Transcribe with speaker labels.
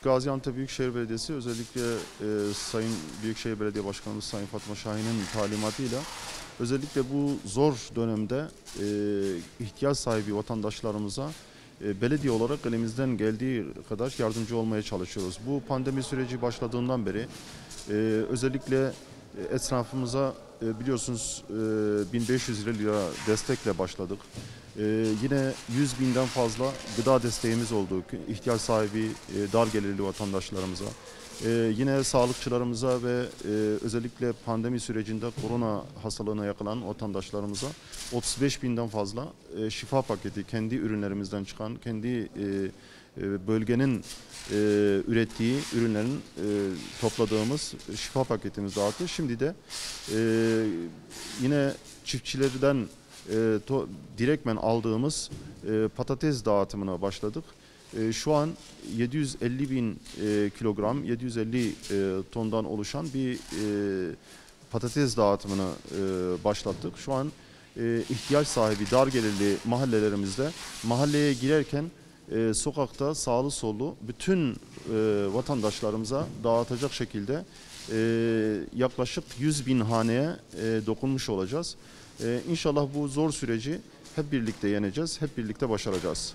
Speaker 1: Gaziantep Büyükşehir Belediyesi özellikle Sayın Büyükşehir Belediye Başkanımız Sayın Fatma Şahin'in talimatıyla özellikle bu zor dönemde ihtiyaç sahibi vatandaşlarımıza belediye olarak elimizden geldiği kadar yardımcı olmaya çalışıyoruz. Bu pandemi süreci başladığından beri özellikle esnafımıza biliyorsunuz 1500 lira destekle başladık. Yine 100 binden fazla gıda desteğimiz oldu ihtiyaç sahibi dar gelirli vatandaşlarımıza. Yine sağlıkçılarımıza ve özellikle pandemi sürecinde korona hastalığına yakalanan vatandaşlarımıza 35 binden fazla şifa paketi, kendi ürünlerimizden çıkan, kendi bölgenin ürettiği ürünlerin topladığımız şifa paketimiz dağıttı. Şimdi de yine çiftçilerden direktmen aldığımız patates dağıtımına başladık. Şu an 750 bin kilogram, 750 tondan oluşan bir patates dağıtımını başlattık. Şu an ihtiyaç sahibi dar gelirli mahallelerimizde mahalleye girerken sokakta sağlı sollu bütün vatandaşlarımıza dağıtacak şekilde yaklaşık 100 bin haneye dokunmuş olacağız. İnşallah bu zor süreci hep birlikte yeneceğiz, hep birlikte başaracağız.